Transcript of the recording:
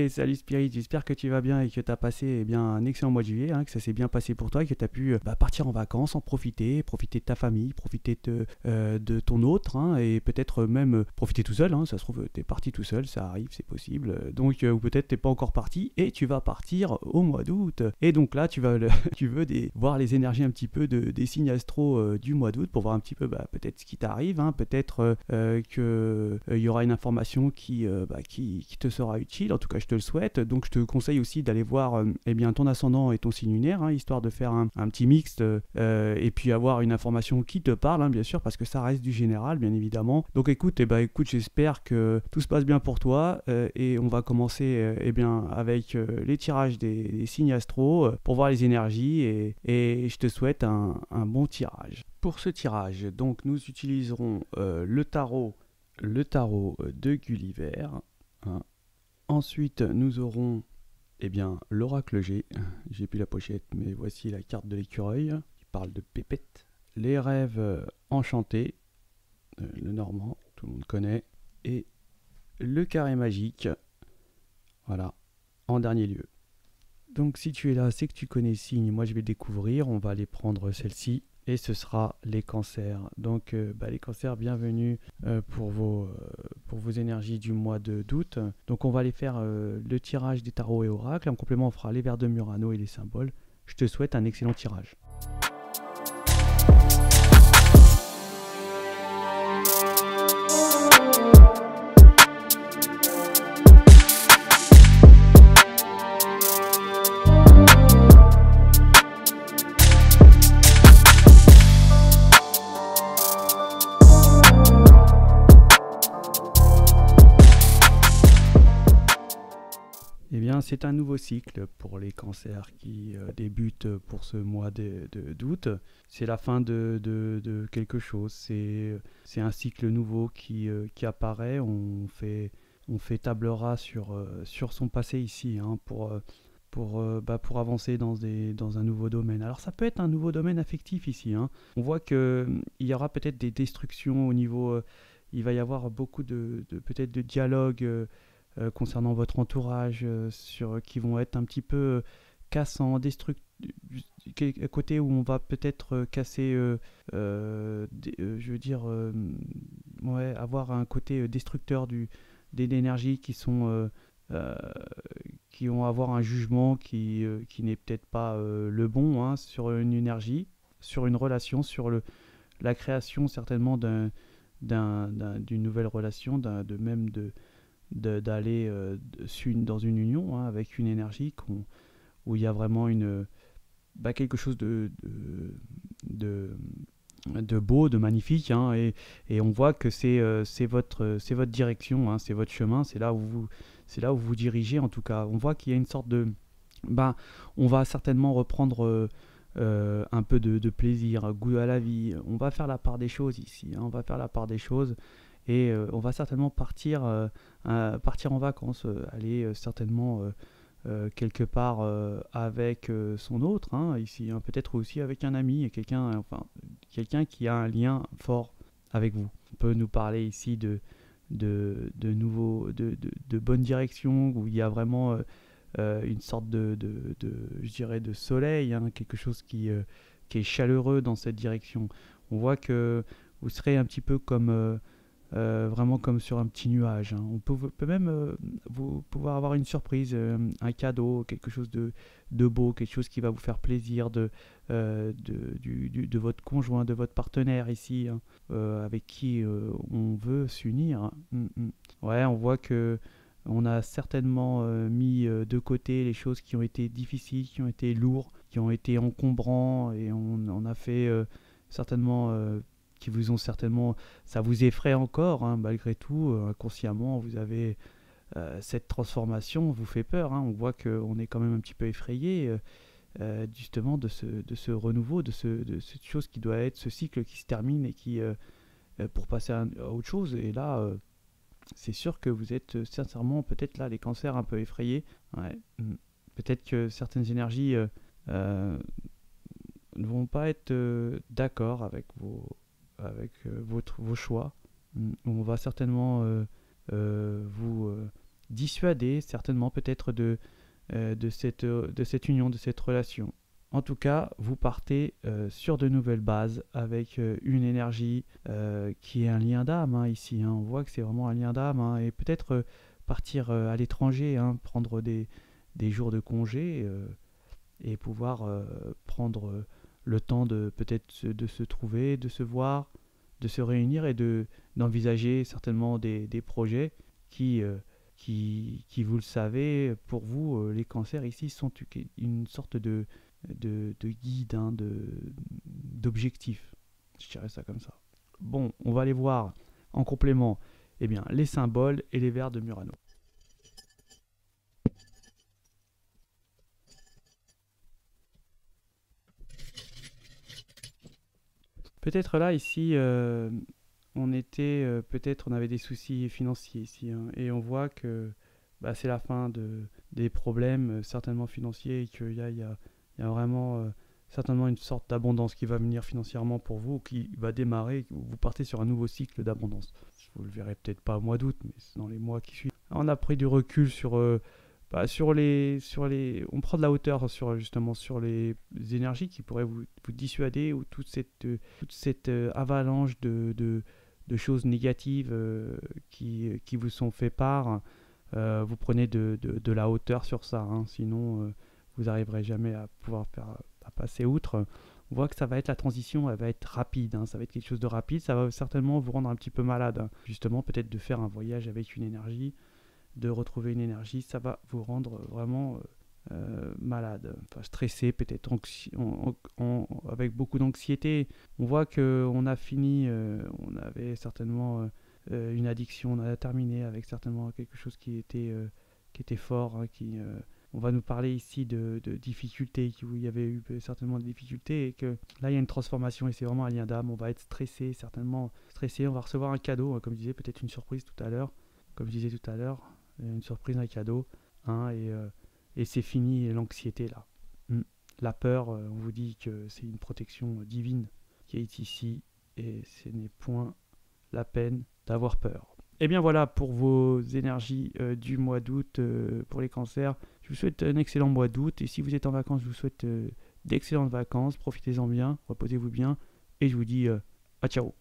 Hey, salut Spirit, j'espère que tu vas bien et que tu as passé un excellent mois de juillet, que ça s'est bien passé pour toi et que tu as pu partir en vacances, en profiter de ta famille, profiter de ton autre et peut-être même profiter tout seul. Ça se trouve, tu es parti tout seul, ça arrive, c'est possible. Donc, ou peut-être tu n'es pas encore parti et tu vas partir au mois d'août. Et donc là, tu veux voir les énergies un petit peu des signes astro du mois d'août pour voir un petit peu peut-être ce qui t'arrive, peut-être qu'il y aura une information qui te sera utile. En tout cas, je te le souhaite. Donc, je te conseille aussi d'aller voir ton ascendant et ton signe lunaire, histoire de faire un petit mixte et puis avoir une information qui te parle, bien sûr, parce que ça reste du général, bien évidemment. Donc, écoute, j'espère que tout se passe bien pour toi et on va commencer avec les tirages des signes astro pour voir les énergies et je te souhaite un bon tirage. Pour ce tirage, donc, nous utiliserons le tarot de Gulliver. Ensuite, nous aurons l'oracle G. J'ai plus la pochette, mais voici la carte de l'écureuil qui parle de pépette. Les rêves enchantés, le normand, tout le monde connaît. Et le carré magique, voilà, en dernier lieu. Donc si tu es là, c'est que tu connais signe. Moi, je vais le découvrir. On va aller prendre celle-ci. Et ce sera les cancers. Donc les cancers, bienvenue pour vos énergies du mois d'août. Donc on va aller faire le tirage des tarots et oracles. En complément, on fera les vers de Murano et les symboles. Je te souhaite un excellent tirage. C'est un nouveau cycle pour les cancers qui débute pour ce mois d'août. C'est la fin de quelque chose. C'est un cycle nouveau qui apparaît. On fait table rase sur son passé ici pour avancer dans un nouveau domaine. Alors ça peut être un nouveau domaine affectif ici. On voit qu'il y aura peut-être des destructions au niveau... il va y avoir beaucoup peut-être de dialogue concernant votre entourage, qui vont être un petit peu cassants, côté où on va peut-être casser, avoir un côté destructeur de l'énergie qui vont avoir un jugement qui n'est peut-être pas le bon sur une énergie, sur une relation, sur la création certainement d'une nouvelle relation, d'aller dans une union avec une énergie où il y a vraiment quelque chose de beau, de magnifique, et on voit que c'est votre direction, c'est votre chemin, c'est là où vous dirigez. En tout cas, on voit qu'il y a une sorte de... on va certainement reprendre un peu de plaisir, goût à la vie. On va faire la part des choses ici, on va faire la part des choses. Et on va certainement partir en vacances, aller certainement quelque part avec son autre, ici, peut-être aussi avec un ami et quelqu'un qui a un lien fort avec vous. On peut nous parler ici de bonne direction, où il y a vraiment une sorte je dirais de soleil, quelque chose qui est chaleureux dans cette direction. On voit que vous serez un petit peu comme... vraiment comme sur un petit nuage. On peut même pouvoir avoir une surprise, un cadeau, quelque chose de beau, quelque chose qui va vous faire plaisir de votre conjoint, de votre partenaire ici, avec qui on veut s'unir. Ouais, on voit que on a certainement mis de côté les choses qui ont été difficiles, qui ont été lourds, qui ont été encombrants, et on a fait certainement... qui vous ont certainement, ça vous effraie encore, malgré tout, inconsciemment, vous avez cette transformation, vous fait peur, on voit qu'on est quand même un petit peu effrayé, justement, de ce renouveau, de cette chose qui doit être ce cycle qui se termine et qui, pour passer à autre chose, et là, c'est sûr que vous êtes sincèrement, peut-être là, les cancers un peu effrayés, peut-être que certaines énergies ne vont pas être d'accord avec vos choix. On va certainement vous dissuader certainement peut-être de cette union, de cette relation. En tout cas, vous partez sur de nouvelles bases avec une énergie qui est un lien d'âme hein, ici. Hein. On voit que c'est vraiment un lien d'âme hein, et peut-être partir à l'étranger, hein, prendre des jours de congé et pouvoir prendre le temps de peut-être de se trouver, de se voir, de se réunir et d'envisager certainement des projets qui, vous le savez, pour vous, les cancers ici sont une sorte de guide, hein, d'objectif. Je dirais ça comme ça. Bon, on va aller voir en complément eh bien, les symboles et les vers de Murano. Peut-être là, ici, on avait des soucis financiers ici, hein, et on voit que bah, c'est la fin des problèmes, certainement financiers, et qu'il y a vraiment certainement une sorte d'abondance qui va venir financièrement pour vous, qui va démarrer, vous partez sur un nouveau cycle d'abondance. Vous le verrez peut-être pas au mois d'août, mais dans les mois qui suivent. On a pris du recul on prend de la hauteur justement sur les énergies qui pourraient vous dissuader ou toute cette avalanche de choses négatives qui vous sont fait part. Vous prenez de la hauteur sur ça, hein, sinon vous n'arriverez jamais à pouvoir à passer outre. On voit que ça va être la transition, elle va être rapide, hein, ça va être quelque chose de rapide, ça va certainement vous rendre un petit peu malade. Hein. Justement, peut-être de faire un voyage avec une énergie, de retrouver une énergie, ça va vous rendre vraiment malade, enfin, stressé, peut-être avec beaucoup d'anxiété. On voit qu'on a fini, on avait certainement une addiction, on a terminé avec certainement quelque chose qui était fort, hein, on va nous parler ici de difficultés, où il y avait eu certainement des difficultés et que là il y a une transformation et c'est vraiment un lien d'âme. On va être stressé, certainement stressé, on va recevoir un cadeau, hein, comme je disais, peut-être une surprise tout à l'heure, comme je disais tout à l'heure, une surprise, un cadeau, hein, et c'est fini l'anxiété là. La peur, on vous dit que c'est une protection divine qui est ici et ce n'est point la peine d'avoir peur. Et bien voilà pour vos énergies du mois d'août pour les cancers. Je vous souhaite un excellent mois d'août et si vous êtes en vacances, je vous souhaite d'excellentes vacances. Profitez-en bien, reposez-vous bien et je vous dis à ciao.